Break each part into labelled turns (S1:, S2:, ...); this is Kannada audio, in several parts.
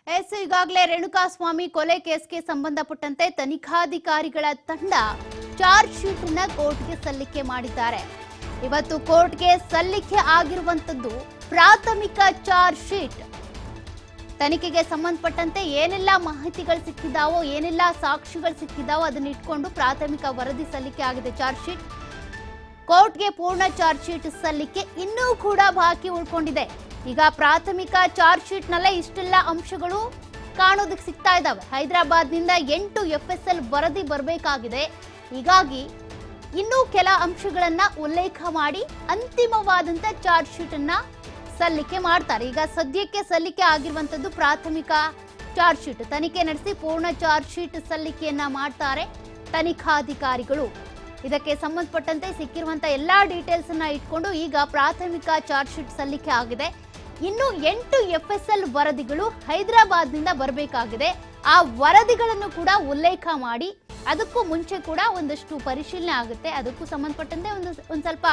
S1: ಈಗಾಗಲೇ ರೇಣುಕಾಸ್ವಾಮಿ ಕೊಲೆ ಕೇಸ್ಗೆ ಸಂಬಂಧಪಟ್ಟಂತೆ ತನಿಖಾಧಿಕಾರಿಗಳ ತಂಡ ಚಾರ್ಜ್ ಶೀಟ್ ಅನ್ನು ಕೋರ್ಟ್ಗೆ ಸಲ್ಲಿಕೆ ಮಾಡಿದ್ದಾರೆ. ಇವತ್ತು ಕೋರ್ಟ್ಗೆ ಸಲ್ಲಿಕೆ ಆಗಿರುವಂತದ್ದು ಪ್ರಾಥಮಿಕ ಚಾರ್ಜ್ ಶೀಟ್. ತನಿಖೆಗೆ ಸಂಬಂಧಪಟ್ಟಂತೆ ಏನೆಲ್ಲ ಮಾಹಿತಿಗಳು ಸಿಕ್ಕಿದಾವೋ, ಏನೆಲ್ಲ ಸಾಕ್ಷಿಗಳು ಸಿಕ್ಕಿದಾವೋ ಅದನ್ನ ಇಟ್ಕೊಂಡು ಪ್ರಾಥಮಿಕ ವರದಿ ಸಲ್ಲಿಕೆ ಆಗಿದೆ. ಚಾರ್ಜ್ ಶೀಟ್ ಕೋರ್ಟ್ಗೆ ಪೂರ್ಣ ಚಾರ್ಜ್ ಶೀಟ್ ಸಲ್ಲಿಕೆ ಇನ್ನೂ ಕೂಡ ಬಾಕಿ ಉಳ್ಕೊಂಡಿದೆ. ಈಗ ಪ್ರಾಥಮಿಕ ಚಾರ್ಜ್ ಶೀಟ್ ನಲ್ಲೇ ಇಷ್ಟೆಲ್ಲ ಅಂಶಗಳು ಕಾಣೋದಕ್ಕೆ ಸಿಗ್ತಾ ಇದ್ದಾವೆ. ಹೈದರಾಬಾದ್ನಿಂದ 8 FSL ವರದಿ ಬರಬೇಕಾಗಿದೆ. ಹೀಗಾಗಿ ಇನ್ನೂ ಕೆಲ ಅಂಶಗಳನ್ನ ಉಲ್ಲೇಖ ಮಾಡಿ ಅಂತಿಮವಾದಂತ ಚಾರ್ಜ್ ಶೀಟ್ ಅನ್ನ ಸಲ್ಲಿಕೆ ಮಾಡ್ತಾರೆ. ಈಗ ಸದ್ಯಕ್ಕೆ ಸಲ್ಲಿಕೆ ಆಗಿರುವಂತದ್ದು ಪ್ರಾಥಮಿಕ ಚಾರ್ಜ್ ಶೀಟ್. ತನಿಖೆ ನಡೆಸಿ ಪೂರ್ಣ ಚಾರ್ಜ್ ಶೀಟ್ ಸಲ್ಲಿಕೆಯನ್ನ ಮಾಡ್ತಾರೆ ತನಿಖಾಧಿಕಾರಿಗಳು. ಇದಕ್ಕೆ ಸಂಬಂಧಪಟ್ಟಂತೆ ಸಿಕ್ಕಿರುವಂತ ಎಲ್ಲಾ ಡೀಟೇಲ್ಸ್ ಅನ್ನ ಇಟ್ಕೊಂಡು ಈಗ ಪ್ರಾಥಮಿಕ ಚಾರ್ಜ್ ಶೀಟ್ ಸಲ್ಲಿಕೆ ಆಗಿದೆ. ಇನ್ನು 8 FSL ವರದಿಗಳು ಹೈದರಾಬಾದ್ನಿಂದ ಬರಬೇಕಾಗಿದೆ. ಆ ವರದಿಗಳನ್ನು ಕೂಡ ಉಲ್ಲೇಖ ಮಾಡಿ ಅದಕ್ಕೂ ಮುಂಚೆ ಕೂಡ ಒಂದಷ್ಟು ಪರಿಶೀಲನೆ ಆಗುತ್ತೆ. ಅದಕ್ಕೂ ಸಂಬಂಧಪಟ್ಟಂತೆ ಒಂದು ಸ್ವಲ್ಪ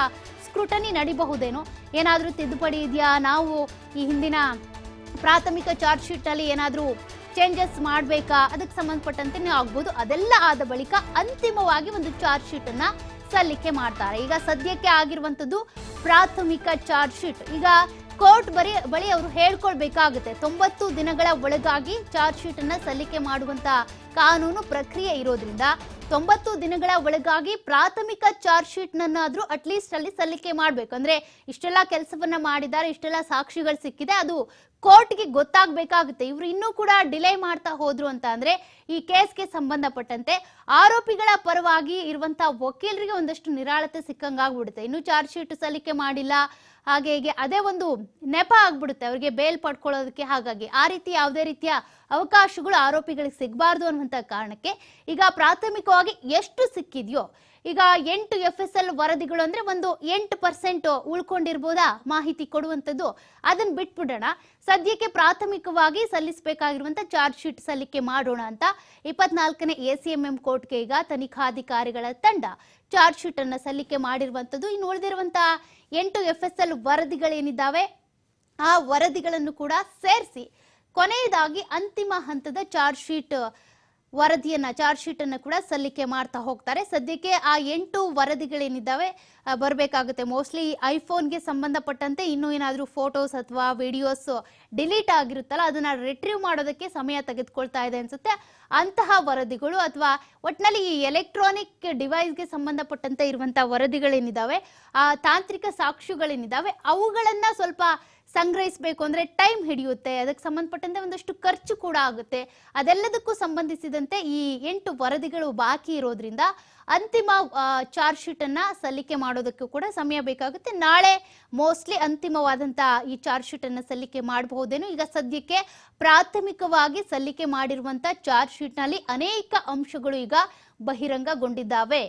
S1: ಸ್ಕ್ರೂಟನಿ ನಡಿಬಹುದೇನೋ, ಏನಾದರೂ ತಿದ್ದುಪಡಿ ಇದೆಯಾ, ನಾವು ಈ ಹಿಂದಿನ ಪ್ರಾಥಮಿಕ ಚಾರ್ಜ್ ಶೀಟ್ ನಲ್ಲಿ ಏನಾದರೂ ಚೇಂಜಸ್ ಮಾಡಬೇಕಾ, ಅದಕ್ಕೆ ಸಂಬಂಧಪಟ್ಟಂತೆ ಆಗ್ಬೋದು. ಅದೆಲ್ಲ ಆದ ಬಳಿಕ ಅಂತಿಮವಾಗಿ ಒಂದು ಚಾರ್ಜ್ ಶೀಟ್ ಅನ್ನ ಸಲ್ಲಿಕೆ ಮಾಡ್ತಾರೆ. ಈಗ ಸದ್ಯಕ್ಕೆ ಆಗಿರುವಂತದ್ದು ಪ್ರಾಥಮಿಕ ಚಾರ್ಜ್ ಶೀಟ್. ಈಗ ಕೋರ್ಟ್ ಬಳಿ ಅವರು ಹೇಳ್ಕೊಳ್ಬೇಕಾಗುತ್ತೆ. 90 ದಿನಗಳ ಒಳಗಾಗಿ ಚಾರ್ಜ್ ಶೀಟ್ ಅನ್ನ ಸಲ್ಲಿಕೆ ಮಾಡುವಂತ ಕಾನೂನು ಪ್ರಕ್ರಿಯೆ ಇರೋದ್ರಿಂದ 90 ದಿನಗಳ ಒಳಗಾಗಿ ಪ್ರಾಥಮಿಕ ಚಾರ್ಜ್ ಶೀಟ್ ನನ್ನಾದ್ರೂ ಅಟ್ಲೀಸ್ಟ್ ಅಲ್ಲಿ ಸಲ್ಲಿಕೆ ಮಾಡ್ಬೇಕು. ಅಂದ್ರೆ ಇಷ್ಟೆಲ್ಲ ಕೆಲಸವನ್ನ ಮಾಡಿದ್ದಾರೆ, ಇಷ್ಟೆಲ್ಲ ಸಾಕ್ಷಿಗಳು ಸಿಕ್ಕಿದೆ, ಅದು ಕೋರ್ಟ್ಗೆ ಗೊತ್ತಾಗಬೇಕಾಗುತ್ತೆ. ಇವರು ಇನ್ನೂ ಕೂಡ ಡಿಲೇ ಮಾಡ್ತಾ ಹೋದ್ರು ಅಂತ ಅಂದ್ರೆ ಈ ಕೇಸ್ಗೆ ಸಂಬಂಧಪಟ್ಟಂತೆ ಆರೋಪಿಗಳ ಪರವಾಗಿ ಇರುವಂತಹ ವಕೀಲರಿಗೆ ಒಂದಷ್ಟು ನಿರಾಳತೆ ಸಿಕ್ಕಂಗಾಗ್ಬಿಡುತ್ತೆ. ಇನ್ನು ಚಾರ್ಜ್ ಶೀಟ್ ಸಲ್ಲಿಕೆ ಮಾಡಿಲ್ಲ, ಹಾಗೆ ಹೀಗೆ ಅದೇ ಒಂದು ನೆಪ ಆಗ್ಬಿಡುತ್ತೆ ಅವರಿಗೆ ಬೇಲ್ ಪಡ್ಕೊಳ್ಳೋದಕ್ಕೆ. ಹಾಗಾಗಿ ಆ ರೀತಿ ಯಾವುದೇ ರೀತಿಯ ಅವಕಾಶಗಳು ಆರೋಪಿಗಳಿಗೆ ಸಿಗಬಾರ್ದು ಅನ್ನುವಂಥ ಕಾರಣಕ್ಕೆ ಈಗ ಪ್ರಾಥಮಿಕವಾಗಿ ಎಷ್ಟು ಸಿಕ್ಕಿದೆಯೋ, ಈಗ 8 FSL ವರದಿಗಳು ಅಂದ್ರೆ ಒಂದು 8% ಉಳ್ಕೊಂಡಿರ್ಬೋದಾ ಮಾಹಿತಿ ಕೊಡುವಂಥದ್ದು, ಅದನ್ನ ಬಿಟ್ಬಿಡೋಣ. ಸದ್ಯಕ್ಕೆ ಪ್ರಾಥಮಿಕವಾಗಿ ಸಲ್ಲಿಸಬೇಕಾಗಿರುವಂತ ಚಾರ್ಜ್ ಶೀಟ್ ಸಲ್ಲಿಕೆ ಮಾಡೋಣ ಅಂತ 24ನೇ ACMM ಕೋರ್ಟ್ಗೆ ಈಗ ತನಿಖಾಧಿಕಾರಿಗಳ ತಂಡ ಚಾರ್ಜ್ ಶೀಟ್ ಅನ್ನ ಸಲ್ಲಿಕೆ ಮಾಡಿರುವಂತದ್ದು. ಇನ್ನು ಉಳಿದಿರುವಂತಹ 8 FSL ವರದಿಗಳೇನಿದ್ದಾವೆ ಆ ವರದಿಗಳನ್ನು ಕೂಡ ಸೇರಿಸಿ ಕೊನೆಯದಾಗಿ ಅಂತಿಮ ಹಂತದ ಚಾರ್ಜ್ ಶೀಟ್ ಅನ್ನ ಕೂಡ ಸಲ್ಲಿಕೆ ಮಾಡ್ತಾ ಹೋಗ್ತಾರೆ. ಸದ್ಯಕ್ಕೆ ಆ 8 ವರದಿಗಳೇನಿದ್ದಾವೆ ಬರಬೇಕಾಗುತ್ತೆ. ಮೋಸ್ಟ್ಲಿ ಐಫೋನ್ಗೆ ಸಂಬಂಧಪಟ್ಟಂತೆ ಇನ್ನೂ ಏನಾದರೂ ಫೋಟೋಸ್ ಅಥವಾ ವಿಡಿಯೋಸ್ ಡಿಲೀಟ್ ಆಗಿರುತ್ತಲ್ಲ, ಅದನ್ನ ರಿಟ್ರೀವ್ ಮಾಡೋದಕ್ಕೆ ಸಮಯ ತೆಗೆದುಕೊಳ್ತಾ ಇದೆ ಅನ್ಸುತ್ತೆ. ಅಂತಹ ವರದಿಗಳು ಅಥವಾ ಒಟ್ಟಿನಲ್ಲಿ ಈ ಎಲೆಕ್ಟ್ರಾನಿಕ್ ಡಿವೈಸ್ಗೆ ಸಂಬಂಧಪಟ್ಟಂತೆ ಇರುವಂತಹ ವರದಿಗಳೇನಿದ್ದಾವೆ, ಆ ತಾಂತ್ರಿಕ ಸಾಕ್ಷ್ಯಗಳೇನಿದ್ದಾವೆ ಅವುಗಳನ್ನ ಸ್ವಲ್ಪ ಸಂಗ್ರಹಿಸಬೇಕು ಅಂದ್ರೆ ಟೈಮ್ ಹಿಡಿಯುತ್ತೆ. ಅದಕ್ಕೆ ಸಂಬಂಧಪಟ್ಟಂತೆ ಒಂದಷ್ಟು ಖರ್ಚು ಕೂಡ ಆಗುತ್ತೆ. ಅದೆಲ್ಲದಕ್ಕೂ ಸಂಬಂಧಿಸಿದಂತೆ ಈ 8 ವರದಿಗಳು ಬಾಕಿ ಇರೋದ್ರಿಂದ ಅಂತಿಮ ಚಾರ್ಜ್ ಶೀಟ್ ಅನ್ನ ಸಲ್ಲಿಕೆ ಮಾಡೋದಕ್ಕೂ ಕೂಡ ಸಮಯ ಬೇಕಾಗುತ್ತೆ. ನಾಳೆ ಮೋಸ್ಟ್ಲಿ ಅಂತಿಮವಾದಂತ ಈ ಚಾರ್ಜ್ ಶೀಟ್ ಅನ್ನ ಸಲ್ಲಿಕೆ ಮಾಡಬಹುದೇನೋ. ಈಗ ಸದ್ಯಕ್ಕೆ ಪ್ರಾಥಮಿಕವಾಗಿ ಸಲ್ಲಿಕೆ ಮಾಡಿರುವಂತ ಚಾರ್ಜ್ ಶೀಟ್ ನಲ್ಲಿ ಅನೇಕ ಅಂಶಗಳು ಈಗ ಬಹಿರಂಗಗೊಂಡಿದ್ದಾವೆ.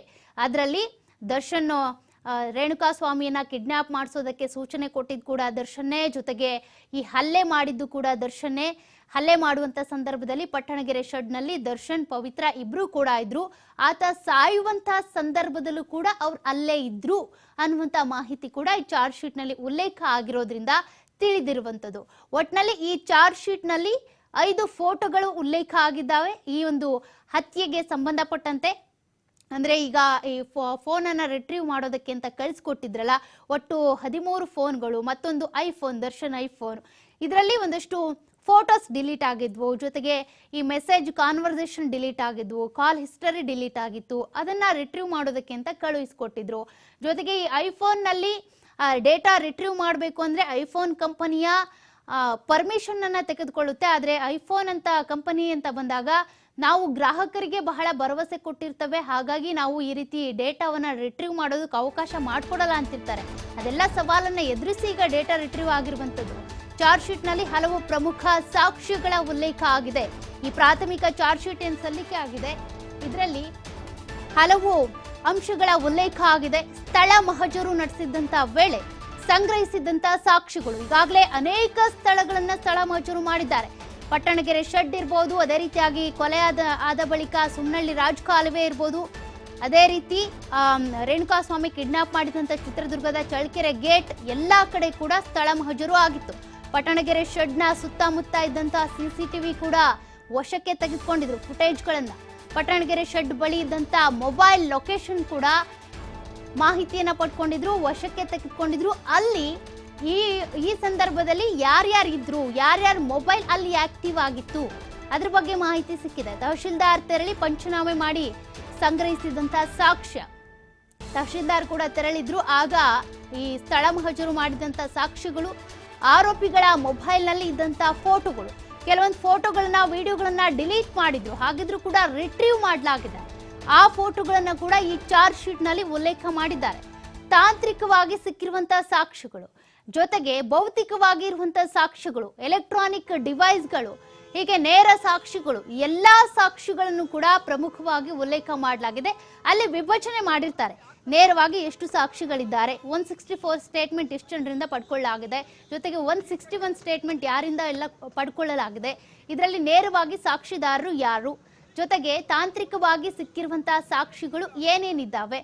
S1: ಅದರಲ್ಲಿ ದರ್ಶನ್ ರೇಣುಕಾಸ್ವಾಮಿಯನ್ನ ಕಿಡ್ನಾಪ್ ಮಾಡಿಸೋದಕ್ಕೆ ಸೂಚನೆ ಕೊಟ್ಟಿದ್ದು ಕೂಡ ದರ್ಶನ್ನೇ, ಜೊತೆಗೆ ಈ ಹಲ್ಲೆ ಮಾಡಿದ್ದು ಕೂಡ ದರ್ಶನ್ನೇ. ಹಲ್ಲೆ ಮಾಡುವಂತ ಸಂದರ್ಭದಲ್ಲಿ ಪಟ್ಟಣಗೆರೆ ಶೆಡ್ ನಲ್ಲಿ ದರ್ಶನ್, ಪವಿತ್ರ ಇಬ್ರು ಕೂಡ ಇದ್ರು. ಆತ ಸಾಯುವಂತ ಸಂದರ್ಭದಲ್ಲೂ ಕೂಡ ಅವ್ರು ಅಲ್ಲೇ ಇದ್ರು ಅನ್ನುವಂತ ಮಾಹಿತಿ ಕೂಡ ಈ ಚಾರ್ಜ್ ಶೀಟ್ ನಲ್ಲಿ ಉಲ್ಲೇಖ ಆಗಿರೋದ್ರಿಂದ ತಿಳಿದಿರುವಂತದ್ದು. ಒಟ್ನಲ್ಲಿ ಈ ಚಾರ್ಜ್ ಶೀಟ್ ನಲ್ಲಿ 5 ಫೋಟೋಗಳು ಉಲ್ಲೇಖ ಆಗಿದ್ದಾವೆ. ಈ ಒಂದು ಹತ್ಯೆಗೆ ಸಂಬಂಧಪಟ್ಟಂತೆ ಅಂದ್ರೆ ಈಗ ಈ ಫೋನ್ ಅನ್ನ ರಿಟ್ರೀವ್ ಮಾಡೋದಕ್ಕೆ ಅಂತ ಕಳಿಸ್ಕೊಟ್ಟಿದ್ರಲ್ಲ, ಒಟ್ಟು 13 ಫೋನ್ಗಳು, ಮತ್ತೊಂದು ಐಫೋನ್, ದರ್ಶನ್ ಐಫೋನ್, ಇದರಲ್ಲಿ ಒಂದಷ್ಟು ಫೋಟೋಸ್ ಡಿಲೀಟ್ ಆಗಿದ್ವು, ಜೊತೆಗೆ ಈ ಮೆಸೇಜ್ ಕಾನ್ವರ್ಸೇಷನ್ ಡಿಲೀಟ್ ಆಗಿದ್ವು, ಕಾಲ್ ಹಿಸ್ಟರಿ ಡಿಲೀಟ್ ಆಗಿತ್ತು, ಅದನ್ನ ರಿಟ್ರೀವ್ ಮಾಡೋದಕ್ಕೆ ಅಂತ ಕಳುಹಿಸ್ಕೊಟ್ಟಿದ್ರು. ಜೊತೆಗೆ ಈ ಐಫೋನ್ ನಲ್ಲಿ ಡೇಟಾ ರಿಟ್ರೀವ್ ಮಾಡಬೇಕು ಅಂದ್ರೆ ಐಫೋನ್ ಕಂಪನಿಯ ಪರ್ಮಿಷನ್ ಅನ್ನ ತೆಗೆದುಕೊಳ್ಳುತ್ತೆ. ಆದ್ರೆ ಐಫೋನ್ ಅಂತ ಕಂಪನಿ ಅಂತ ಬಂದಾಗ ನಾವು ಗ್ರಾಹಕರಿಗೆ ಬಹಳ ಭರವಸೆ ಕೊಟ್ಟಿರ್ತವೆ, ಹಾಗಾಗಿ ನಾವು ಈ ರೀತಿ ಡೇಟಾವನ್ನ ರಿಟ್ರೀವ್ ಮಾಡೋದಕ್ಕೆ ಅವಕಾಶ ಮಾಡಿಕೊಡಲ್ಲ ಅಂತಿರ್ತಾರೆ. ಅದೆಲ್ಲ ಸವಾಲನ್ನ ಎದುರಿಸಿ ಈಗ ಡೇಟಾ ರಿಟ್ರೀವ್ ಆಗಿರುವಂತದ್ದು. ಚಾರ್ಜ್ ಶೀಟ್ ನಲ್ಲಿ ಹಲವು ಪ್ರಮುಖ ಸಾಕ್ಷ್ಯಗಳ ಉಲ್ಲೇಖ ಆಗಿದೆ. ಈ ಪ್ರಾಥಮಿಕ ಚಾರ್ಜ್ ಶೀಟ್ ಏನು ಸಲ್ಲಿಕೆ ಆಗಿದೆ ಇದರಲ್ಲಿ ಹಲವು ಅಂಶಗಳ ಉಲ್ಲೇಖ ಆಗಿದೆ. ಸ್ಥಳ ಮಹಜರು ನಡೆಸಿದ್ದಂತ ವೇಳೆ ಸಂಗ್ರಹಿಸಿದಂತ ಸಾಕ್ಷಿಗಳು ಈಗಾಗಲೇ ಅನೇಕ ಸ್ಥಳಗಳನ್ನ ಸ್ಥಳ ಮಹಜರು ಮಾಡಿದ್ದಾರೆ. ಪಟ್ಟಣಗೆರೆ ಶೆಡ್ ಇರ್ಬೋದು, ಅದೇ ರೀತಿಯಾಗಿ ಕೊಲೆ ಆದ ಬಳಿಕ ಸುಮ್ನಹಳ್ಳಿ ರಾಜಕಾಲುವೆ ಇರ್ಬೋದು, ಅದೇ ರೀತಿ ರೇಣುಕಾಸ್ವಾಮಿ ಕಿಡ್ನಾಪ್ ಮಾಡಿದಂತ ಚಿತ್ರದುರ್ಗದ ಚಳ್ಳಕೆರೆ ಗೇಟ್, ಎಲ್ಲಾ ಕಡೆ ಕೂಡ ಸ್ಥಳ ಮಹಜರು ಆಗಿತ್ತು. ಪಟ್ಟಣಗೆರೆ ಶೆಡ್ನ ಸುತ್ತಮುತ್ತ ಇದ್ದಂತಹ ಸಿಸಿಟಿವಿ ಕೂಡ ವಶಕ್ಕೆ ತೆಗೆದುಕೊಂಡಿದ್ರು ಫುಟೇಜ್ಗಳನ್ನ. ಪಟ್ಟಣಗೆರೆ ಶೆಡ್ ಬಳಿ ಇದ್ದಂತ ಮೊಬೈಲ್ ಲೊಕೇಶನ್ ಕೂಡ ಮಾಹಿತಿಯನ್ನ ಪಡ್ಕೊಂಡಿದ್ರು, ವಶಕ್ಕೆ ತೆಗೆದುಕೊಂಡಿದ್ರು. ಅಲ್ಲಿ ಈ ಸಂದರ್ಭದಲ್ಲಿ ಯಾರ್ಯಾರಿದ್ರು, ಯಾರ್ಯಾರ ಮೊಬೈಲ್ ಅಲ್ಲಿ ಆಕ್ಟಿವ್ ಆಗಿತ್ತು ಅದ್ರ ಬಗ್ಗೆ ಮಾಹಿತಿ ಸಿಕ್ಕಿದೆ. ತಹಶೀಲ್ದಾರ್ ತೆರಳಿ ಪಂಚನಾಮೆ ಮಾಡಿ ಸಂಗ್ರಹಿಸಿದಂತಹ ಸಾಕ್ಷ್ಯ. ತಹಶೀಲ್ದಾರ್ ಕೂಡ ತೆರಳಿದ್ರು. ಆಗ ಈ ಸ್ಥಳ ಮಹಜರು ಮಾಡಿದಂತ ಸಾಕ್ಷಿಗಳು, ಆರೋಪಿಗಳ ಮೊಬೈಲ್ ನಲ್ಲಿ ಇದ್ದಂತಹ ಫೋಟೋಗಳು, ಕೆಲವೊಂದು ಫೋಟೋಗಳನ್ನ ವಿಡಿಯೋಗಳನ್ನ ಡಿಲೀಟ್ ಮಾಡಿದ್ರು, ಹಾಗಿದ್ರು ಕೂಡ ರಿಟ್ರೀವ್ ಮಾಡಲಾಗಿದೆ. ಆ ಫೋಟೋಗಳನ್ನ ಕೂಡ ಈ ಚಾರ್ಜ್ ಶೀಟ್ ನಲ್ಲಿ ಉಲ್ಲೇಖ ಮಾಡಿದ್ದಾರೆ. ತಾಂತ್ರಿಕವಾಗಿ ಸಿಕ್ಕಿರುವಂತಹ ಸಾಕ್ಷ್ಯಗಳು ಜೊತೆಗೆ ಭೌತಿಕವಾಗಿ ಇರುವಂತಹ ಸಾಕ್ಷ್ಯಗಳು, ಎಲೆಕ್ಟ್ರಾನಿಕ್ ಡಿವೈಸ್ಗಳು, ಹೀಗೆ ನೇರ ಸಾಕ್ಷಿಗಳು, ಎಲ್ಲಾ ಸಾಕ್ಷಿಗಳನ್ನು ಕೂಡ ಪ್ರಮುಖವಾಗಿ ಉಲ್ಲೇಖ ಮಾಡಲಾಗಿದೆ. ಅಲ್ಲಿ ವಿಭಜನೆ ಮಾಡಿರ್ತಾರೆ ನೇರವಾಗಿ ಎಷ್ಟು ಸಾಕ್ಷಿಗಳಿದ್ದಾರೆ. 164 ಸ್ಟೇಟ್ಮೆಂಟ್ ಎಷ್ಟು ಜನರಿಂದ ಪಡ್ಕೊಳ್ಳಲಾಗಿದೆ, ಜೊತೆಗೆ 161 ಸ್ಟೇಟ್ಮೆಂಟ್ ಯಾರಿಂದ ಎಲ್ಲ ಪಡ್ಕೊಳ್ಳಲಾಗಿದೆ, ಇದರಲ್ಲಿ ನೇರವಾಗಿ ಸಾಕ್ಷಿದಾರರು ಯಾರು, ಜೊತೆಗೆ ತಾಂತ್ರಿಕವಾಗಿ ಸಿಕ್ಕಿರುವಂತಹ ಸಾಕ್ಷಿಗಳು ಏನೇನಿದ್ದಾವೆ.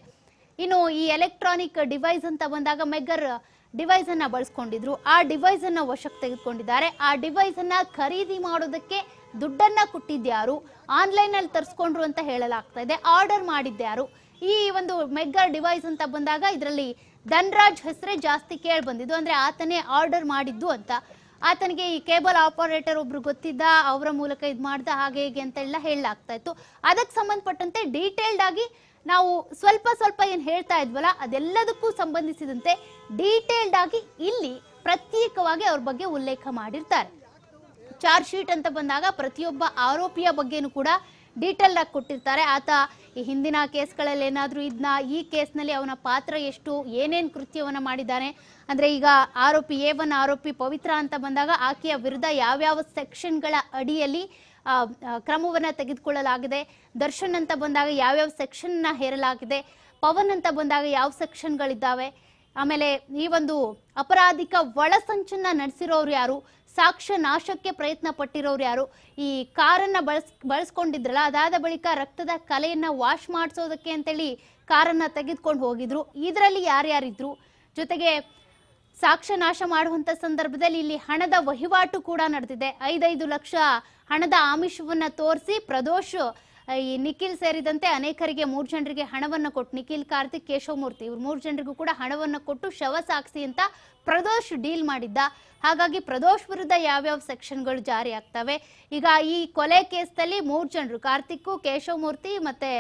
S1: ಇನ್ನು ಈ ಎಲೆಕ್ಟ್ರಾನಿಕ್ ಡಿವೈಸ್ ಅಂತ ಬಂದಾಗ ಮೆಗರ್ ಡಿವೈಸ್ ಅನ್ನ ಬಳಸ್ಕೊಂಡಿದ್ರು, ಆ ಡಿವೈಸ್ ಅನ್ನ ವಶಕ್ಕೆ ತೆಗೆದುಕೊಂಡಿದ್ದಾರೆ. ಆ ಡಿವೈಸ್ ಅನ್ನ ಖರೀದಿ ಮಾಡೋದಕ್ಕೆ ದುಡ್ಡನ್ನ ಕೊಟ್ಟಿದ್ಯಾರು, ಆನ್ಲೈನ್ ಅಲ್ಲಿ ತರಿಸ್ಕೊಂಡ್ರು ಅಂತ ಹೇಳಲಾಗ್ತಾ ಇದೆ, ಆರ್ಡರ್ ಮಾಡಿದ್ಯಾರು. ಈ ಒಂದು ಮೆಗರ್ ಡಿವೈಸ್ ಅಂತ ಬಂದಾಗ ಇದರಲ್ಲಿ ಧನ್ರಾಜ್ ಹೆಸರೇ ಜಾಸ್ತಿ ಕೇಳಿ ಬಂದಿದ್ದು, ಅಂದ್ರೆ ಆತನೇ ಆರ್ಡರ್ ಮಾಡಿದ್ದು ಅಂತ. ಆತನಿಗೆ ಈ ಕೇಬಲ್ ಆಪರೇಟರ್ ಒಬ್ರು ಗೊತ್ತಿದ್ದ, ಅವರ ಮೂಲಕ ಇದು ಮಾಡ್ದ, ಹಾಗೆ ಹೇಗೆ ಅಂತ ಎಲ್ಲ ಹೇಳಲಾಗ್ತಾ ಇತ್ತು. ಅದಕ್ಕೆ ಸಂಬಂಧಪಟ್ಟಂತೆ ಡೀಟೇಲ್ಡ್ ಆಗಿ ನಾವು ಸ್ವಲ್ಪ ಏನ್ ಹೇಳ್ತಾ ಇದ್ವಲ್ಲ, ಅದೆಲ್ಲದಕ್ಕೂ ಸಂಬಂಧಿಸಿದಂತೆ ಡೀಟೇಲ್ಡ್ ಆಗಿ ಇಲ್ಲಿ ಪ್ರತ್ಯೇಕವಾಗಿ ಅವ್ರ ಬಗ್ಗೆ ಉಲ್ಲೇಖ ಮಾಡಿರ್ತಾರೆ. ಚಾರ್ಜ್ ಶೀಟ್ ಅಂತ ಬಂದಾಗ ಪ್ರತಿಯೊಬ್ಬ ಆರೋಪಿಯ ಬಗ್ಗೆನೂ ಕೂಡ ಡೀಟೇಲ್ ಆಗಿ ಕೊಟ್ಟಿರ್ತಾರೆ. ಆತ ಈ ಹಿಂದಿನ ಕೇಸ್ಗಳಲ್ಲಿ ಏನಾದ್ರೂ ಇದ್ನ, ಈ ಕೇಸ್ನಲ್ಲಿ ಅವನ ಪಾತ್ರ ಎಷ್ಟು, ಏನೇನ್ ಕೃತ್ಯವನ್ನ ಮಾಡಿದ್ದಾನೆ, ಅಂದ್ರೆ ಈಗ ಆರೋಪಿ A1 ಆರೋಪಿ ಪವಿತ್ರ ಅಂತ ಬಂದಾಗ ಆಕೆಯ ವಿರುದ್ಧ ಯಾವ್ಯಾವ ಸೆಕ್ಷನ್ಗಳ ಅಡಿಯಲ್ಲಿ ಕ್ರಮವನ್ನ ತೆಗೆದುಕೊಳ್ಳಲಾಗಿದೆ, ದರ್ಶನ್ ಅಂತ ಬಂದಾಗ ಯಾವ್ಯಾವ ಸೆಕ್ಷನ್ ನ ಹೇರಲಾಗಿದೆ, ಪವನ್ ಅಂತ ಬಂದಾಗ ಯಾವ ಸೆಕ್ಷನ್ಗಳಿದ್ದಾವೆ, ಆಮೇಲೆ ಈ ಒಂದು ಅಪರಾಧಿಕ ಒಳಸಂಚನ್ನ ನಡೆಸಿರೋರು ಯಾರು, ಸಾಕ್ಷ್ಯ ನಾಶಕ್ಕೆ ಪ್ರಯತ್ನ ಪಟ್ಟಿರೋರು ಯಾರು, ಈ ಕಾರನ್ನ ಬಳಸ್ಕೊಂಡಿದ್ರಲ್ಲ, ಅದಾದ ಬಳಿಕ ರಕ್ತದ ಕಲೆಯನ್ನ ವಾಶ್ ಮಾಡಿಸೋದಕ್ಕೆ ಅಂತೇಳಿ ಕಾರನ್ನ ತೆಗೆದುಕೊಂಡು ಹೋಗಿದ್ರು, ಇದರಲ್ಲಿ ಯಾರ್ಯಾರಿದ್ರು, ಜೊತೆಗೆ ಸಾಕ್ಷ್ಯ ನಾಶ ಮಾಡುವಂತ ಸಂದರ್ಭದಲ್ಲಿ ಇಲ್ಲಿ ಹಣದ ವಹಿವಾಟು ಕೂಡ ನಡೆದಿದೆ. 5 ಲಕ್ಷ ಹಣದ ಆಮಿಷವನ್ನ ತೋರಿಸಿ ಪ್ರದೋಷ್, ಈ ನಿಖಿಲ್ ಸೇರಿದಂತೆ ಅನೇಕರಿಗೆ 3 ಜನರಿಗೆ ಹಣವನ್ನ ಕೊಟ್ಟು, ನಿಖಿಲ್, ಕಾರ್ತಿಕ್, ಕೇಶವಮೂರ್ತಿ ಇವ್ರು 3 ಜನರಿಗೂ ಕೂಡ ಹಣವನ್ನ ಕೊಟ್ಟು ಶವ ಸಾಕ್ಷಿ ಅಂತ ಪ್ರದೋಷ್ ಡೀಲ್ ಮಾಡಿದ್ದ. ಹಾಗಾಗಿ ಪ್ರದೋಷ್ ವಿರುದ್ಧ ಯಾವ್ಯಾವ ಸೆಕ್ಷನ್ಗಳು ಜಾರಿ ಆಗ್ತವೆ. ಈಗ ಈ ಕೊಲೆ ಕೇಸ್ನಲ್ಲಿ 3 ಜನರು, ಕಾರ್ತಿಕ್, ಕೇಶವಮೂರ್ತಿ ಮತ್ತೆ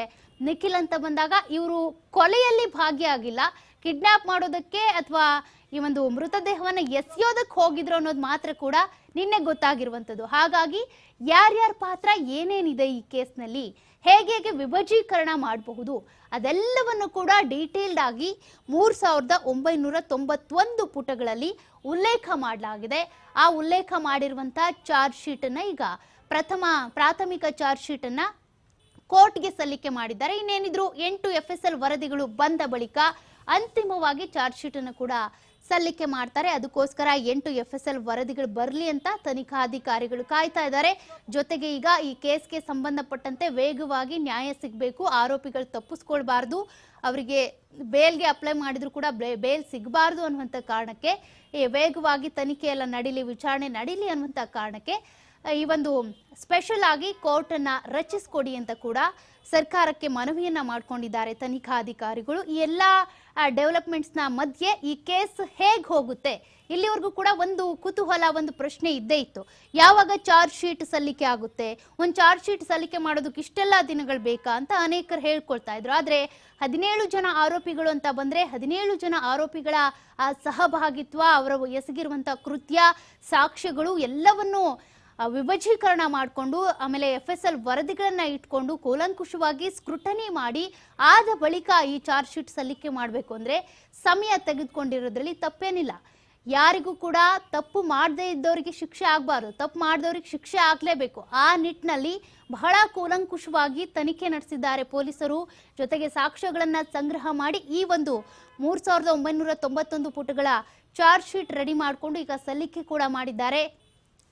S1: ನಿಖಿಲ್ ಅಂತ ಬಂದಾಗ ಇವರು ಕೊಲೆಯಲ್ಲಿ ಭಾಗಿಯಾಗಿಲ್ಲ, ಕಿಡ್ನಾಪ್ ಮಾಡೋದಕ್ಕೆ ಅಥವಾ ಈ ಒಂದು ಮೃತದೇಹವನ್ನ ಎಸೆಯೋದಕ್ಕೆ ಹೋಗಿದ್ರು ಅನ್ನೋದು ಮಾತ್ರ ಕೂಡ ನಿನ್ನೆ ಗೊತ್ತಾಗಿರುವಂಥದ್ದು. ಹಾಗಾಗಿ ಯಾರ್ಯಾರ ಪಾತ್ರ ಏನೇನಿದೆ ಈ ಕೇಸ್ನಲ್ಲಿ, ಹೇಗೆ ವಿಭಜೀಕರಣ ಮಾಡಬಹುದು, ಅದೆಲ್ಲವನ್ನು ಕೂಡ ಡೀಟೇಲ್ಡ್ ಆಗಿ 3991 ಪುಟಗಳಲ್ಲಿ ಉಲ್ಲೇಖ ಮಾಡಲಾಗಿದೆ. ಆ ಉಲ್ಲೇಖ ಮಾಡಿರುವಂತಹ ಚಾರ್ಜ್ ಶೀಟ್ ಅನ್ನ ಈಗ ಪ್ರಾಥಮಿಕ ಚಾರ್ಜ್ ಶೀಟ್ ಅನ್ನ ಕೋರ್ಟ್ಗೆ ಸಲ್ಲಿಕೆ ಮಾಡಿದ್ದಾರೆ. ಇನ್ನೇನಿದ್ರು 8 FSL ವರದಿಗಳು ಬಂದ ಬಳಿಕ ಅಂತಿಮವಾಗಿ ಚಾರ್ಜ್ ಶೀಟ್ ಅನ್ನು ಕೂಡ ಸಲ್ಲಿಕೆ ಮಾಡ್ತಾರೆ. ಅದಕ್ಕೋಸ್ಕರ 8 FSL ವರದಿಗಳು ಬರಲಿ ಅಂತ ತನಿಖಾಧಿಕಾರಿಗಳು ಕಾಯ್ತಾ ಇದ್ದಾರೆ. ಜೊತೆಗೆ ಈಗ ಈ ಕೇಸ್ಗೆ ಸಂಬಂಧಪಟ್ಟಂತೆ ವೇಗವಾಗಿ ನ್ಯಾಯ ಸಿಗಬೇಕು, ಆರೋಪಿಗಳು ತಪ್ಪಿಸ್ಕೊಳ್ಬಾರ್ದು, ಅವರಿಗೆ ಬೇಲ್ಗೆ ಅಪ್ಲೈ ಮಾಡಿದ್ರು ಕೂಡ ಬೇಲ್ ಸಿಗಬಾರ್ದು ಅನ್ನುವಂಥ ಕಾರಣಕ್ಕೆ ವೇಗವಾಗಿ ತನಿಖೆ ಎಲ್ಲ ನಡೀಲಿ, ವಿಚಾರಣೆ ನಡೀಲಿ ಅನ್ನುವಂಥ ಕಾರಣಕ್ಕೆ ಈ ಒಂದು ಸ್ಪೆಷಲ್ ಆಗಿ ಕೋರ್ಟ್ ಅನ್ನ ರಚಿಸಿಕೊಡಿ ಅಂತ ಕೂಡ ಸರ್ಕಾರಕ್ಕೆ ಮನವಿಯನ್ನ ಮಾಡ್ಕೊಂಡಿದ್ದಾರೆ ತನಿಖಾಧಿಕಾರಿಗಳು. ಈ ಎಲ್ಲ ಡೆವಲಪ್ಮೆಂಟ್ಸ್ ನ ಮಧ್ಯೆ ಈ ಕೇಸ್ ಹೇಗೆ ಹೋಗುತ್ತೆ, ಇಲ್ಲಿವರೆಗೂ ಕೂಡ ಒಂದು ಕುತೂಹಲ, ಒಂದು ಪ್ರಶ್ನೆ ಇದ್ದೇ ಇತ್ತು. ಯಾವಾಗ ಚಾರ್ಜ್ ಶೀಟ್ ಸಲ್ಲಿಕೆ ಆಗುತ್ತೆ, ಒಂದು ಚಾರ್ಜ್ ಶೀಟ್ ಸಲ್ಲಿಕೆ ಮಾಡೋದಕ್ಕೆ ಇಷ್ಟೆಲ್ಲ ದಿನಗಳು ಬೇಕಾ ಅಂತ ಅನೇಕರು ಹೇಳ್ಕೊಳ್ತಾ ಇದ್ರು. ಆದ್ರೆ 17 ಜನ ಆರೋಪಿಗಳು ಅಂತ ಬಂದ್ರೆ 17 ಜನ ಆರೋಪಿಗಳ ಆ ಸಹಭಾಗಿತ್ವ, ಅವರ ಎಸಗಿರುವಂತಹ ಕೃತ್ಯ, ಸಾಕ್ಷ್ಯಗಳು ಎಲ್ಲವನ್ನೂ ವಿಭಜೀಕರಣ ಮಾಡಿಕೊಂಡು, ಆಮೇಲೆ FSL ವರದಿಗಳನ್ನ ಇಟ್ಕೊಂಡು ಕೂಲಂಕುಷವಾಗಿ ಸ್ಕ್ರೂಟನಿ ಮಾಡಿ ಆದ ಬಳಿಕ ಈ ಚಾರ್ಜ್ ಶೀಟ್ ಸಲ್ಲಿಕೆ ಮಾಡಬೇಕು ಅಂದ್ರೆ ಸಮಯ ತೆಗೆದುಕೊಂಡಿರೋದ್ರಲ್ಲಿ ತಪ್ಪೇನಿಲ್ಲ. ಯಾರಿಗೂ ಕೂಡ ತಪ್ಪು ಮಾಡದೇ ಇದ್ದವರಿಗೆ ಶಿಕ್ಷೆ ಆಗಬಾರ್ದು, ತಪ್ಪು ಮಾಡಿದವರಿಗೆ ಶಿಕ್ಷೆ ಆಗಲೇಬೇಕು. ಆ ನಿಟ್ಟಿನಲ್ಲಿ ಬಹಳ ಕೂಲಂಕುಷವಾಗಿ ತನಿಖೆ ನಡೆಸಿದ್ದಾರೆ ಪೊಲೀಸರು. ಜೊತೆಗೆ ಸಾಕ್ಷ್ಯಗಳನ್ನ ಸಂಗ್ರಹ ಮಾಡಿ ಈ ಒಂದು 3991 ಪುಟಗಳ ಚಾರ್ಜ್ ಶೀಟ್ ರೆಡಿ ಮಾಡಿಕೊಂಡು ಈಗ ಸಲ್ಲಿಕೆ ಕೂಡ ಮಾಡಿದ್ದಾರೆ.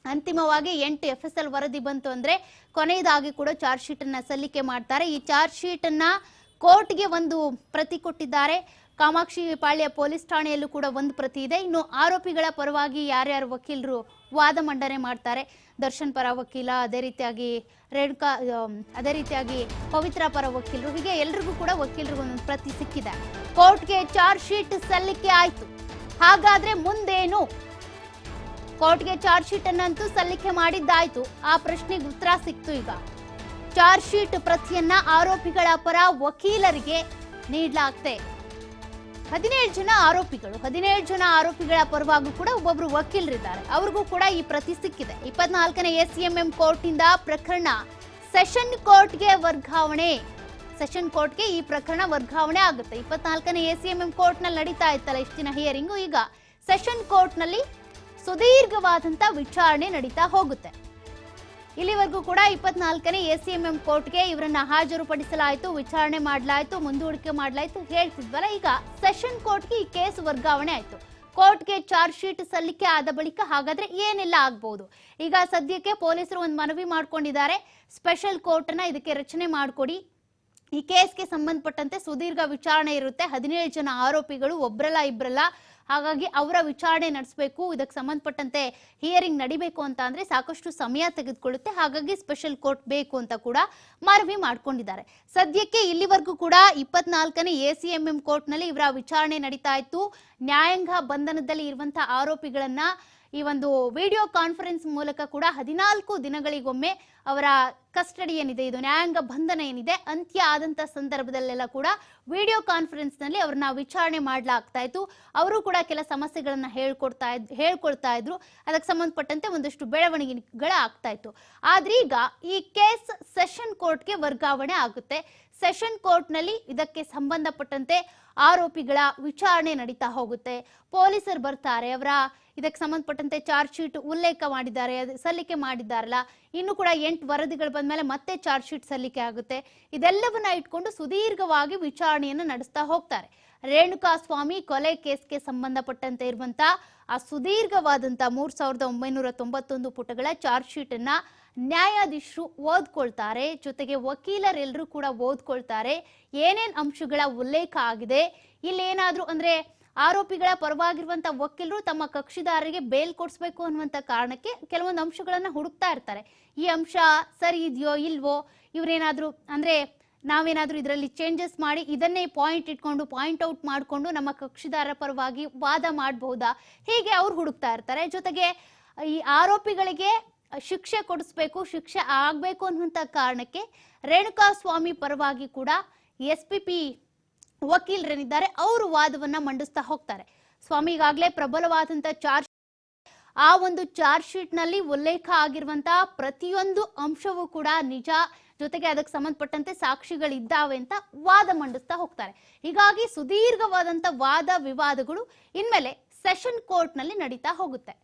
S1: ಅಂತಿಮವಾಗಿ 8 FSL ವರದಿ ಬಂತು ಅಂದ್ರೆ ಕೊನೆಯದಾಗಿ ಕೂಡ ಚಾರ್ಜ್ ಶೀಟ್ ಅನ್ನ ಸಲ್ಲಿಕೆ ಮಾಡ್ತಾರೆ. ಈ ಚಾರ್ಜ್ ಶೀಟ್ ಅನ್ನ ಕೋರ್ಟ್ಗೆ ಒಂದು ಪ್ರತಿ ಕೊಟ್ಟಿದ್ದಾರೆ. ಕಾಮಾಕ್ಷಿ ಪಾಳ್ಯ ಪೊಲೀಸ್ ಠಾಣೆಯಲ್ಲೂ ಕೂಡ ಒಂದು ಪ್ರತಿ ಇದೆ. ಇನ್ನು ಆರೋಪಿಗಳ ಪರವಾಗಿ ಯಾರ್ಯಾರು ವಕೀಲರು ವಾದ ಮಂಡನೆ ಮಾಡ್ತಾರೆ, ದರ್ಶನ್ ಪರ ವಕೀಲ, ಅದೇ ರೀತಿಯಾಗಿ ರೇಣುಕಾ, ಅದೇ ರೀತಿಯಾಗಿ ಪವಿತ್ರ ಪರ ವಕೀಲರು, ಹೀಗೆ ಎಲ್ರಿಗೂ ಕೂಡ ವಕೀಲರಿಗೂ ಒಂದೊಂದು ಪ್ರತಿ ಸಿಕ್ಕಿದೆ. ಕೋರ್ಟ್ಗೆ ಚಾರ್ಜ್ ಶೀಟ್ ಸಲ್ಲಿಕೆ ಆಯ್ತು. ಹಾಗಾದ್ರೆ ಮುಂದೇನು? ಕೋರ್ಟ್ಗೆ ಚಾರ್ಜ್ ಶೀಟ್ ಅನ್ನಂತೂ ಸಲ್ಲಿಕೆ ಮಾಡಿದ್ದಾಯ್ತು. ಆ ಪ್ರಶ್ನೆಗೆ ಉತ್ತರ ಸಿಕ್ತು. ಈಗ ಚಾರ್ಜ್ ಶೀಟ್ ಪ್ರತಿಯನ್ನ ಆರೋಪಿಗಳ ಪರ ವಕೀಲರಿಗೆ ನೀಡಲಾಗ್ತದೆ. 17 ಜನ ಆರೋಪಿಗಳ ಪರವಾಗೂ ಕೂಡ ಒಬ್ಬೊಬ್ರು ವಕೀಲರಿದ್ದಾರೆ. ಅವ್ರಿಗೂ ಕೂಡ ಈ ಪ್ರತಿ ಸಿಕ್ಕಿದೆ. 24ನೇ ಎಸಿಎಂಎಂ ಕೋರ್ಟ್ನಿಂದ ಪ್ರಕರಣ ಸೆಷನ್ ಕೋರ್ಟ್ಗೆ ವರ್ಗಾವಣೆ. ಸೆಷನ್ ಕೋರ್ಟ್ಗೆ ಈ ಪ್ರಕರಣ ವರ್ಗಾವಣೆ ಆಗುತ್ತೆ. 24ನೇ ಎಸಿಎಂಎಂ ಕೋರ್ಟ್ನಲ್ಲಿ ನಡೀತಾ ಇತ್ತಲ್ಲ ಇಷ್ಟು ದಿನ ಹಿಯರಿಂಗು, ಈಗ ಸೆಷನ್ ಕೋರ್ಟ್ನಲ್ಲಿ ಸುದೀರ್ಘವಾದಂತ ವಿಚಾರಣೆ ನಡೀತಾ ಹೋಗುತ್ತೆ. ಇಲ್ಲಿವರೆಗೂ ಕೂಡ 24ನೇ ಎಸಿಎಂಎಂ ಕೋರ್ಟ್ಗೆ ಇವರನ್ನ ಹಾಜರುಪಡಿಸಲಾಯಿತು, ವಿಚಾರಣೆ ಮಾಡಲಾಯಿತು, ಮುಂದೂಡಿಕೆ ಮಾಡಲಾಯಿತು ಹೇಳ್ತಿದ್ವಲ್ಲ. ಈಗ ಸೆಷನ್ ಕೋರ್ಟ್ಗೆ ಈ ಕೇಸ್ ವರ್ಗಾವಣೆ ಆಯಿತು. ಕೋರ್ಟ್ಗೆ ಚಾರ್ಜ್ ಶೀಟ್ ಸಲ್ಲಿಕೆ ಆದ ಬಳಿಕ ಹಾಗಾದ್ರೆ ಏನೆಲ್ಲ ಆಗ್ಬಹುದು? ಈಗ ಸದ್ಯಕ್ಕೆ ಪೊಲೀಸರು ಒಂದು ಮನವಿ ಮಾಡ್ಕೊಂಡಿದ್ದಾರೆ, ಸ್ಪೆಷಲ್ ಕೋರ್ಟ್ ಅನ್ನ ಇದಕ್ಕೆ ರಚನೆ ಮಾಡಿಕೊಡಿ. ಈ ಕೇಸ್ಗೆ ಸಂಬಂಧಪಟ್ಟಂತೆ ಸುದೀರ್ಘ ವಿಚಾರಣೆ ಇರುತ್ತೆ. 17 ಜನ ಆರೋಪಿಗಳು, ಒಬ್ರಲ್ಲ ಇಬ್ರಲ್ಲ. ಹಾಗಾಗಿ ಅವರ ವಿಚಾರಣೆ ನಡೆಸಬೇಕು. ಇದಕ್ಕೆ ಸಂಬಂಧಪಟ್ಟಂತೆ ಹಿಯರಿಂಗ್ ನಡಿಬೇಕು ಅಂತ ಅಂದ್ರೆ ಸಾಕಷ್ಟು ಸಮಯ ತೆಗೆದುಕೊಳ್ಳುತ್ತೆ. ಹಾಗಾಗಿ ಸ್ಪೆಷಲ್ ಕೋರ್ಟ್ ಬೇಕು ಅಂತ ಕೂಡ ಮನವಿ ಮಾಡ್ಕೊಂಡಿದ್ದಾರೆ. ಸದ್ಯಕ್ಕೆ ಇಲ್ಲಿವರೆಗೂ ಕೂಡ 24ನೇ ಎಸಿಎಂಎಂ ಕೋರ್ಟ್ನಲ್ಲಿ ಇವರ ವಿಚಾರಣೆ ನಡೀತಾ ಇತ್ತು. ನ್ಯಾಯಾಂಗ ಬಂಧನದಲ್ಲಿ ಇರುವಂತಹ ಆರೋಪಿಗಳನ್ನ ಈ ಒಂದು ವಿಡಿಯೋ ಕಾನ್ಫರೆನ್ಸ್ ಮೂಲಕ ಕೂಡ 14 ದಿನಗಳಿಗೊಮ್ಮೆ ಅವರ ಕಸ್ಟಡಿ ಏನಿದೆ, ಇದು ನ್ಯಾಯಾಂಗ ಬಂಧನ ಏನಿದೆ, ಅಂತ್ಯ ಆದಂತ ಸಂದರ್ಭದಲ್ಲೆಲ್ಲ ಕೂಡ ವಿಡಿಯೋ ಕಾನ್ಫರೆನ್ಸ್ ನಲ್ಲಿ ಅವ್ರನ್ನ ವಿಚಾರಣೆ ಮಾಡಲಾಗ್ತಾ ಇತ್ತು. ಅವರು ಕೂಡ ಕೆಲ ಸಮಸ್ಯೆಗಳನ್ನ ಹೇಳ್ಕೊಳ್ತಾ ಇದ್ರು. ಅದಕ್ಕೆ ಸಂಬಂಧಪಟ್ಟಂತೆ ಒಂದಷ್ಟು ಬೆಳವಣಿಗೆಗಳ ಆಗ್ತಾ ಇತ್ತು. ಆದ್ರೆ ಈಗ ಈ ಕೇಸ್ ಸೆಷನ್ ಕೋರ್ಟ್ಗೆ ವರ್ಗಾವಣೆ ಆಗುತ್ತೆ. ಸೆಷನ್ ಕೋರ್ಟ್ ನಲ್ಲಿ ಇದಕ್ಕೆ ಸಂಬಂಧಪಟ್ಟಂತೆ ಆರೋಪಿಗಳ ವಿಚಾರಣೆ ನಡೀತಾ ಹೋಗುತ್ತೆ. ಪೊಲೀಸರು ಬರ್ತಾರೆ, ಅವರ ಇದಕ್ಕೆ ಸಂಬಂಧಪಟ್ಟಂತೆ ಚಾರ್ಜ್ ಶೀಟ್ ಉಲ್ಲೇಖ ಮಾಡಿದ್ದಾರೆ, ಸಲ್ಲಿಕೆ ಮಾಡಿದ್ದಾರಲ್ಲ, ಇನ್ನು ಕೂಡ 8 ವರದಿಗಳು ಬಂದ್ಮೇಲೆ ಮತ್ತೆ ಚಾರ್ಜ್ ಶೀಟ್ ಸಲ್ಲಿಕೆ ಆಗುತ್ತೆ. ಇದೆಲ್ಲವನ್ನ ಇಟ್ಕೊಂಡು ಸುದೀರ್ಘವಾಗಿ ವಿಚಾರಣೆಯನ್ನು ನಡೆಸ್ತಾ ಹೋಗ್ತಾರೆ. ರೇಣುಕಾ ಸ್ವಾಮಿ ಕೊಲೆ ಕೇಸ್ಗೆ ಸಂಬಂಧಪಟ್ಟಂತೆ ಇರುವಂತ ಆ ಸುದೀರ್ಘವಾದಂತ 3991 ಪುಟಗಳ ಚಾರ್ಜ್ ಶೀಟ್ ಅನ್ನ ನ್ಯಾಯಾಧೀಶರು ಓದ್ಕೊಳ್ತಾರೆ. ಜೊತೆಗೆ ವಕೀಲರೆಲ್ಲರೂ ಕೂಡ ಓದ್ಕೊಳ್ತಾರೆ. ಏನೇನ್ ಅಂಶಗಳ ಉಲ್ಲೇಖ ಆಗಿದೆ, ಇಲ್ಲೇನಾದ್ರೂ ಅಂದ್ರೆ ಆರೋಪಿಗಳ ಪರವಾಗಿರುವಂತ ವಕೀಲರು ತಮ್ಮ ಕಕ್ಷಿದಾರರಿಗೆ ಬೇಲ್ ಕೊಡಿಸ್ಬೇಕು ಅನ್ನುವಂತ ಕಾರಣಕ್ಕೆ ಕೆಲವೊಂದು ಅಂಶಗಳನ್ನ ಹುಡುಕ್ತಾ ಇರ್ತಾರೆ. ಈ ಅಂಶ ಸರಿ ಇದೆಯೋ ಇಲ್ವೋ, ಇವ್ರೇನಾದ್ರೂ ಅಂದ್ರೆ ನಾವೇನಾದ್ರೂ ಇದರಲ್ಲಿ ಚೇಂಜಸ್ ಮಾಡಿ ಇದನ್ನೇ ಪಾಯಿಂಟ್ ಇಟ್ಕೊಂಡು ಪಾಯಿಂಟ್ ಔಟ್ ಮಾಡಿಕೊಂಡು ನಮ್ಮ ಕಕ್ಷಿದಾರರ ಪರವಾಗಿ ವಾದ ಮಾಡಬಹುದಾ, ಹೀಗೆ ಅವ್ರು ಹುಡುಕ್ತಾ ಇರ್ತಾರೆ. ಜೊತೆಗೆ ಈ ಆರೋಪಿಗಳಿಗೆ ಶಿಕ್ಷೆ ಕೊಡಿಸ್ಬೇಕು, ಶಿಕ್ಷೆ ಆಗ್ಬೇಕು ಅನ್ನುವಂತ ಕಾರಣಕ್ಕೆ ರೇಣುಕಾ ಸ್ವಾಮಿ ಪರವಾಗಿ ಕೂಡ SPP ವಕೀಲರೇನಿದ್ದಾರೆ ಅವರು ವಾದವನ್ನ ಮಂಡಿಸ್ತಾ ಹೋಗ್ತಾರೆ. ಸ್ವಾಮಿ ಈಗಾಗಲೇ ಪ್ರಬಲವಾದಂತ ಆ ಒಂದು ಚಾರ್ಜ್ ಶೀಟ್ ನಲ್ಲಿ ಉಲ್ಲೇಖ ಆಗಿರುವಂತಹ ಪ್ರತಿಯೊಂದು ಅಂಶವೂ ಕೂಡ ನಿಜ, ಜೊತೆಗೆ ಅದಕ್ಕೆ ಸಂಬಂಧಪಟ್ಟಂತೆ ಸಾಕ್ಷಿಗಳಿದ್ದಾವೆ ಅಂತ ವಾದ ಮಂಡಿಸ್ತಾ ಹೋಗ್ತಾರೆ. ಹೀಗಾಗಿ ಸುದೀರ್ಘವಾದಂತ ವಾದ ವಿವಾದಗಳು ಇನ್ಮೇಲೆ ಸೆಷನ್ ಕೋರ್ಟ್ ನಲ್ಲಿ ನಡೀತಾ ಹೋಗುತ್ತೆ.